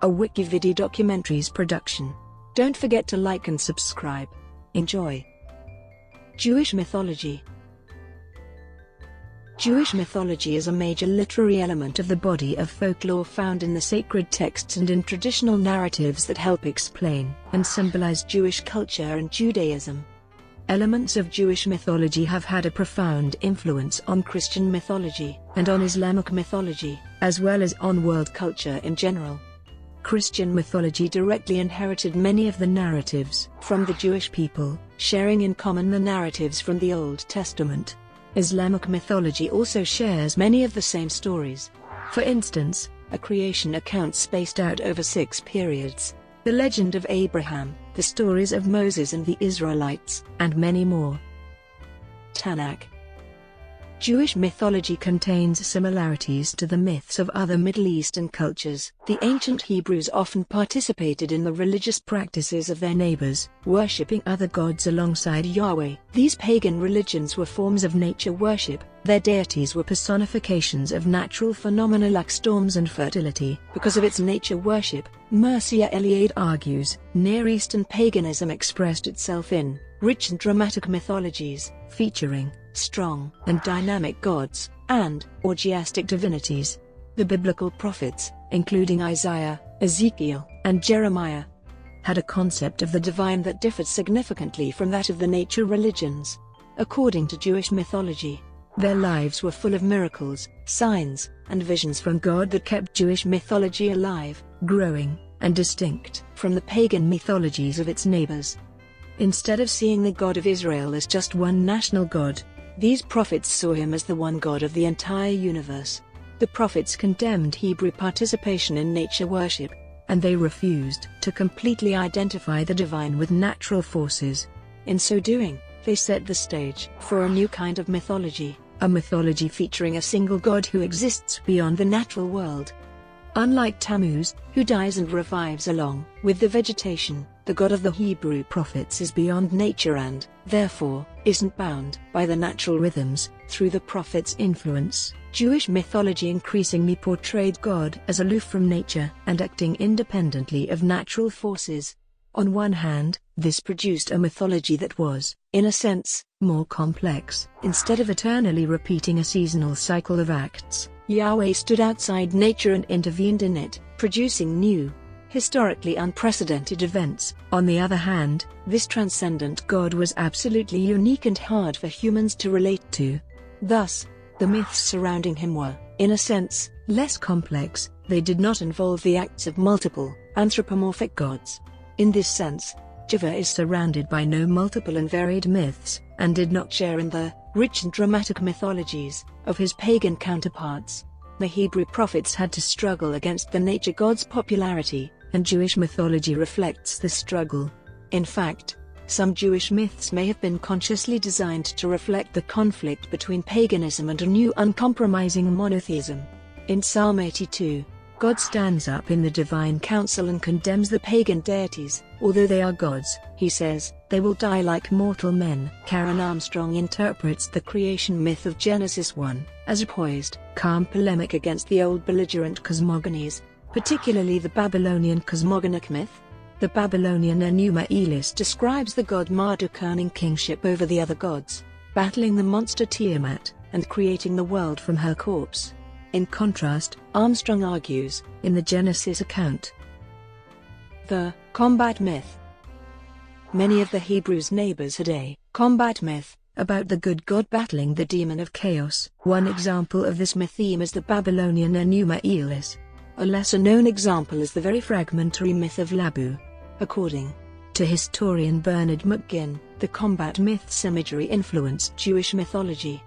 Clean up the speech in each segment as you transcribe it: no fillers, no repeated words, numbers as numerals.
a WikiVidi Documentaries production. Don't forget to like and subscribe. Enjoy. Jewish mythology. Jewish mythology is a major literary element of the body of folklore found in the sacred texts and in traditional narratives that help explain and symbolize Jewish culture and Judaism. Elements of Jewish mythology have had a profound influence on Christian mythology and on Islamic mythology, as well as on world culture in general. Christian mythology directly inherited many of the narratives from the Jewish people, sharing in common the narratives from the Old Testament. Islamic mythology also shares many of the same stories. For instance, a creation account spaced out over 6 periods, the legend of Abraham, the stories of Moses and the Israelites, and many more. Tanakh. Jewish mythology contains similarities to the myths of other Middle Eastern cultures. The ancient Hebrews often participated in the religious practices of their neighbors, worshipping other gods alongside Yahweh. These pagan religions were forms of nature worship. Their deities were personifications of natural phenomena like storms and fertility. Because of its nature worship, Mircea Eliade argues, Near Eastern paganism expressed itself in rich and dramatic mythologies, featuring strong and dynamic gods, and orgiastic divinities. The biblical prophets, including Isaiah, Ezekiel, and Jeremiah, had a concept of the divine that differed significantly from that of the nature religions. According to Jewish mythology, their lives were full of miracles, signs, and visions from God that kept Jewish mythology alive, growing, and distinct from the pagan mythologies of its neighbors. Instead of seeing the God of Israel as just one national God, these prophets saw him as the one God of the entire universe. The prophets condemned Hebrew participation in nature worship, and they refused to completely identify the divine with natural forces. In so doing, they set the stage for a new kind of mythology, a mythology featuring a single God who exists beyond the natural world. Unlike Tammuz, who dies and revives along with the vegetation, the God of the Hebrew prophets is beyond nature and, therefore, isn't bound by the natural rhythms. Through the prophets' influence, Jewish mythology increasingly portrayed God as aloof from nature and acting independently of natural forces. On one hand, this produced a mythology that was, in a sense, more complex. Instead of eternally repeating a seasonal cycle of acts, Yahweh stood outside nature and intervened in it, producing new, historically unprecedented events. On the other hand, this transcendent God was absolutely unique and hard for humans to relate to. Thus, the myths surrounding him were, in a sense, less complex. They did not involve the acts of multiple, anthropomorphic gods. In this sense, Jehovah is surrounded by no multiple and varied myths, and did not share in the rich and dramatic mythologies of his pagan counterparts. The Hebrew prophets had to struggle against the nature god's popularity, and Jewish mythology reflects this struggle. In fact, some Jewish myths may have been consciously designed to reflect the conflict between paganism and a new uncompromising monotheism. In Psalm 82, God stands up in the divine council and condemns the pagan deities. Although they are gods, he says, they will die like mortal men. Karen Armstrong interprets the creation myth of Genesis 1 as a poised, calm polemic against the old belligerent cosmogonies, particularly the Babylonian cosmogonic myth. The Babylonian Enuma Elish describes the god Marduk earning kingship over the other gods, battling the monster Tiamat, and creating the world from her corpse. In contrast, Armstrong argues, in the Genesis account, the combat myth. Many of the Hebrews' neighbors had a combat myth about the good god battling the demon of chaos. One example of this myth theme is the Babylonian Enuma Elish. A lesser-known example is the very fragmentary myth of Labu. According to historian Bernard McGinn, the combat myth's imagery influenced Jewish mythology.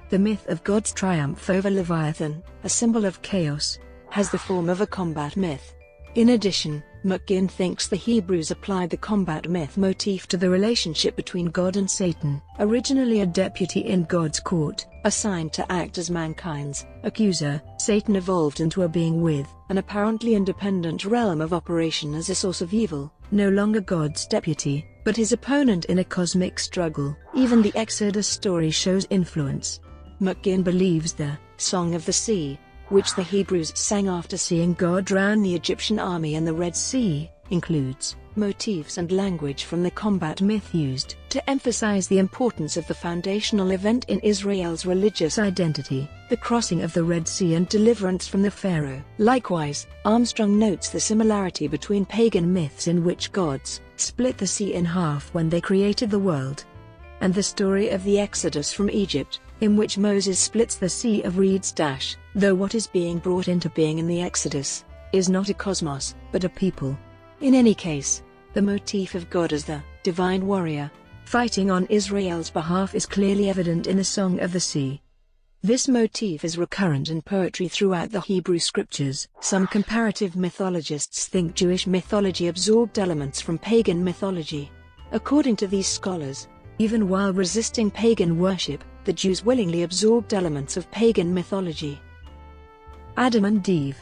The myth of God's triumph over Leviathan, a symbol of chaos, has the form of a combat myth. In addition, McGinn thinks the Hebrews applied the combat myth motif to the relationship between God and Satan. Originally a deputy in God's court, assigned to act as mankind's accuser, Satan evolved into a being with an apparently independent realm of operation as a source of evil, no longer God's deputy, but his opponent in a cosmic struggle. Even the Exodus story shows influence. McGinn believes the Song of the Sea which the Hebrews sang after seeing God drown the Egyptian army in the Red Sea, includes motifs and language from the combat myth used to emphasize the importance of the foundational event in Israel's religious identity, the crossing of the Red Sea and deliverance from the Pharaoh. Likewise, Armstrong notes the similarity between pagan myths in which gods split the sea in half when they created the world, and the story of the Exodus from Egypt, in which Moses splits the Sea of Reeds. Though what is being brought into being in the Exodus is not a cosmos, but a people. In any case, the motif of God as the divine warrior fighting on Israel's behalf is clearly evident in the Song of the Sea. This motif is recurrent in poetry throughout the Hebrew scriptures. Some comparative mythologists think Jewish mythology absorbed elements from pagan mythology. According to these scholars, even while resisting pagan worship, the Jews willingly absorbed elements of pagan mythology. Adam and Eve.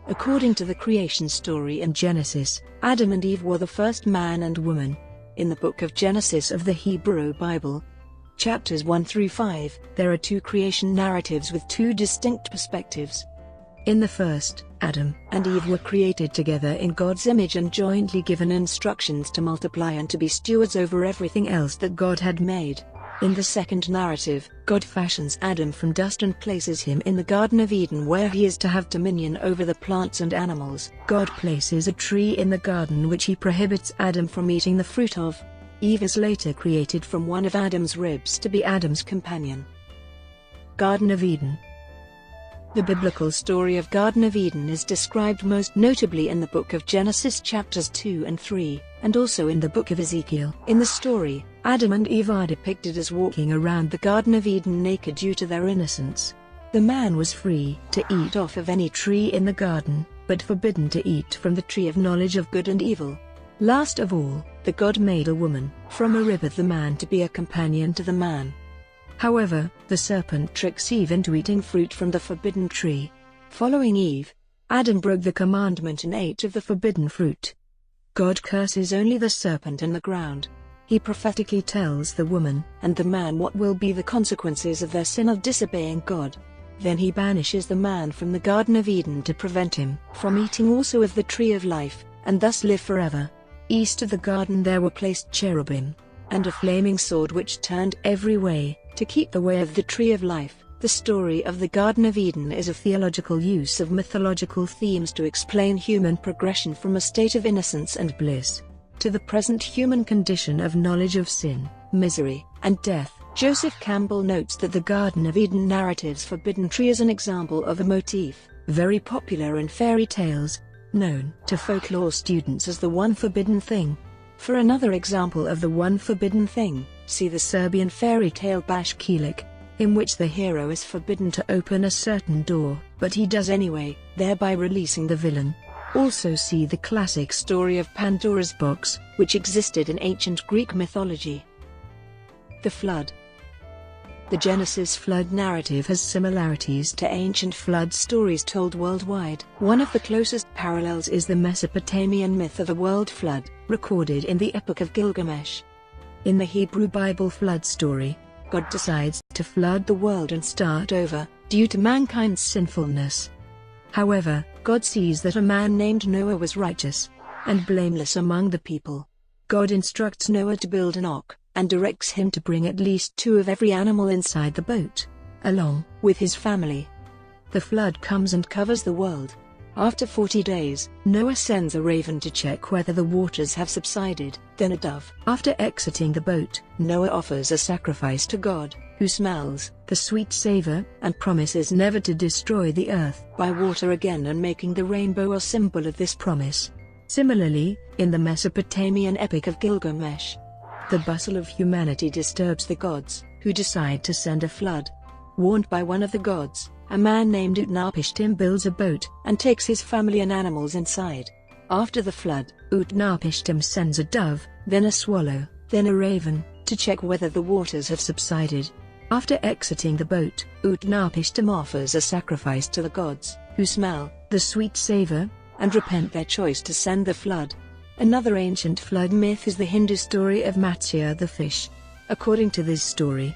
According to the creation story in Genesis, Adam and Eve were the first man and woman. In the book of Genesis of the Hebrew Bible, chapters 1 through 5, there are two creation narratives with two distinct perspectives. In the first, Adam and Eve were created together in God's image and jointly given instructions to multiply and to be stewards over everything else that God had made. In the second narrative, God fashions Adam from dust and places him in the Garden of Eden where he is to have dominion over the plants and animals. God places a tree in the garden which he prohibits Adam from eating the fruit of. Eve is later created from one of Adam's ribs to be Adam's companion. Garden of Eden. The biblical story of Garden of Eden is described most notably in the book of Genesis chapters 2 and 3, and also in the book of Ezekiel. In the story, Adam and Eve are depicted as walking around the Garden of Eden naked due to their innocence. The man was free to eat off of any tree in the garden, but forbidden to eat from the tree of knowledge of good and evil. Last of all, the God made a woman from a rib of the man to be a companion to the man. However, the serpent tricks Eve into eating fruit from the forbidden tree. Following Eve, Adam broke the commandment and ate of the forbidden fruit. God curses only the serpent and the ground. He prophetically tells the woman and the man what will be the consequences of their sin of disobeying God. Then he banishes the man from the Garden of Eden to prevent him from eating also of the tree of life, and thus live forever. East of the garden there were placed cherubim, and a flaming sword which turned every way, to keep the way of the tree of life. The story of the Garden of Eden is a theological use of mythological themes to explain human progression from a state of innocence and bliss to the present human condition of knowledge of sin, misery, and death. Joseph Campbell notes that the Garden of Eden narrative's forbidden tree is an example of a motif very popular in fairy tales, known to folklore students as the one forbidden thing. For another example of the one forbidden thing, see the Serbian fairy tale Baš Kilik, in which the hero is forbidden to open a certain door, but he does anyway, thereby releasing the villain. Also see the classic story of Pandora's box, which existed in ancient Greek mythology. The Flood. The Genesis flood narrative has similarities to ancient flood stories told worldwide. One of the closest parallels is the Mesopotamian myth of a world flood, recorded in the Epic of Gilgamesh. In the Hebrew Bible flood story, God decides to flood the world and start over, due to mankind's sinfulness. However, God sees that a man named Noah was righteous and blameless among the people. God instructs Noah to build an ark, and directs him to bring at least 2 of every animal inside the boat, along with his family. The flood comes and covers the world. After 40 days, Noah sends a raven to check whether the waters have subsided, then a dove. After exiting the boat, Noah offers a sacrifice to God, who smells the sweet savor and promises never to destroy the earth by water again, and making the rainbow a symbol of this promise. Similarly, in the Mesopotamian Epic of Gilgamesh, the bustle of humanity disturbs the gods, who decide to send a flood. Warned by one of the gods, a man named Utnapishtim builds a boat and takes his family and animals inside. After the flood, Utnapishtim sends a dove, then a swallow, then a raven, to check whether the waters have subsided. After exiting the boat, Utnapishtim offers a sacrifice to the gods, who smell the sweet savor and repent their choice to send the flood. Another ancient flood myth is the Hindu story of Matsya the fish. According to this story,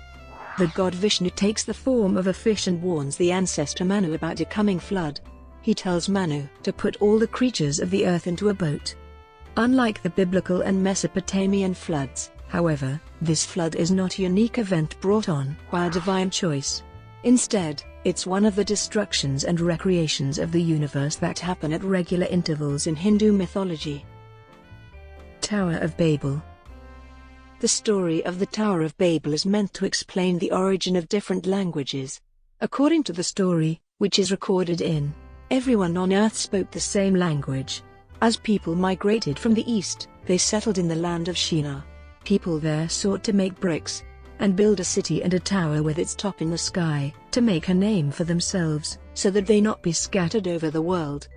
The god Vishnu takes the form of a fish and warns the ancestor Manu about a coming flood. He tells Manu to put all the creatures of the earth into a boat. Unlike the biblical and Mesopotamian floods, however, this flood is not a unique event brought on by a divine choice. Instead, it's one of the destructions and recreations of the universe that happen at regular intervals in Hindu mythology. Tower of Babel. The story of the Tower of Babel is meant to explain the origin of different languages. According to the story, which is recorded in, everyone on earth spoke the same language. As people migrated from the east, they settled in the land of Shinar. People there sought to make bricks and build a city and a tower with its top in the sky, to make a name for themselves, so that they not be scattered over the world.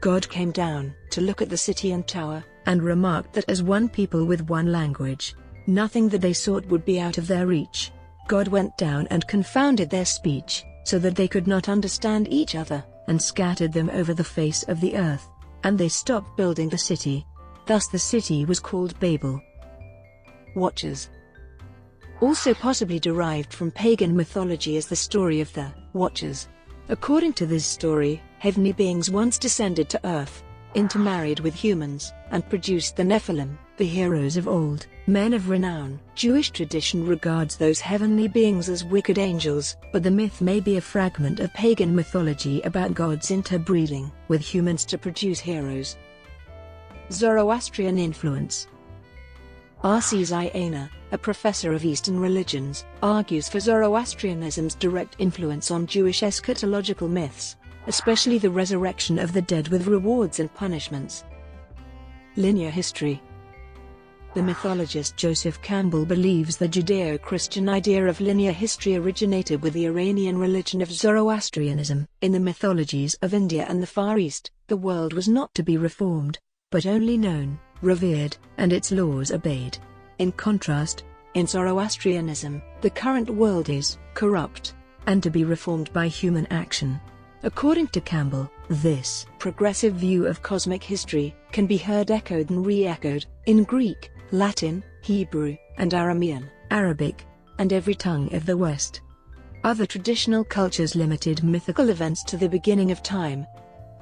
God came down to look at the city and tower, and remarked that as one people with one language, nothing that they sought would be out of their reach. God went down and confounded their speech, so that they could not understand each other, and scattered them over the face of the earth, and they stopped building the city. Thus the city was called Babel. Watchers. Also possibly derived from pagan mythology is the story of the Watchers. According to this story, heavenly beings once descended to earth, intermarried with humans, and produced the Nephilim, the heroes of old, men of renown. Jewish tradition regards those heavenly beings as wicked angels, but the myth may be a fragment of pagan mythology about gods interbreeding with humans to produce heroes. Zoroastrian influence. R.C. Zayana, a professor of Eastern religions, argues for Zoroastrianism's direct influence on Jewish eschatological myths, especially the resurrection of the dead with rewards and punishments. Linear history. The mythologist Joseph Campbell believes the Judeo-Christian idea of linear history originated with the Iranian religion of Zoroastrianism. In the mythologies of India and the Far East, the world was not to be reformed, but only known, revered, and its laws obeyed. In contrast, in Zoroastrianism, the current world is corrupt, and to be reformed by human action. According to Campbell, this progressive view of cosmic history can be heard echoed and re-echoed in Greek, Latin, Hebrew, and Aramean, Arabic, and every tongue of the West. Other traditional cultures limited mythical events to the beginning of time,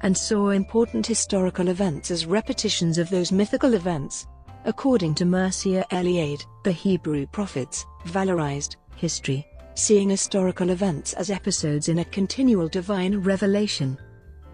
and saw important historical events as repetitions of those mythical events. According to Mircea Eliade, the Hebrew prophets valorized history, seeing historical events as episodes in a continual divine revelation.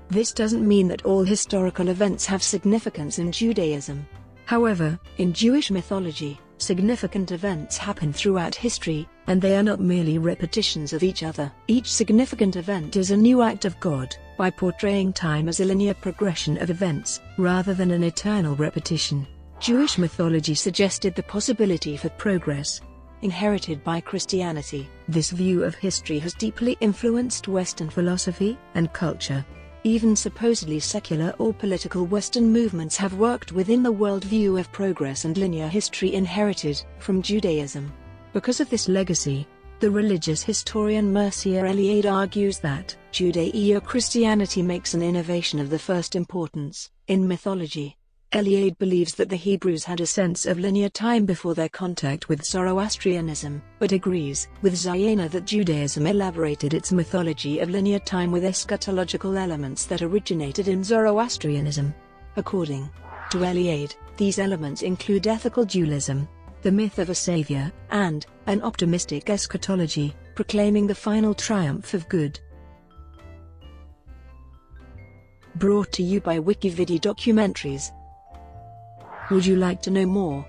This doesn't mean that all historical events have significance in Judaism. However, in Jewish mythology, significant events happen throughout history, and they are not merely repetitions of each other. Each significant event is a new act of God, by portraying time as a linear progression of events, rather than an eternal repetition. Jewish mythology suggested the possibility for progress, inherited by Christianity. This view of history has deeply influenced Western philosophy and culture. Even supposedly secular or political Western movements have worked within the worldview of progress and linear history inherited from Judaism. Because of this legacy, the religious historian Mircea Eliade argues that Judeo-Christianity makes an innovation of the first importance in mythology. Eliade believes that the Hebrews had a sense of linear time before their contact with Zoroastrianism, but agrees with Zayana that Judaism elaborated its mythology of linear time with eschatological elements that originated in Zoroastrianism. According to Eliade, these elements include ethical dualism, the myth of a savior, and an optimistic eschatology, proclaiming the final triumph of good. Brought to you by WikiVidi Documentaries. Would you like to know more?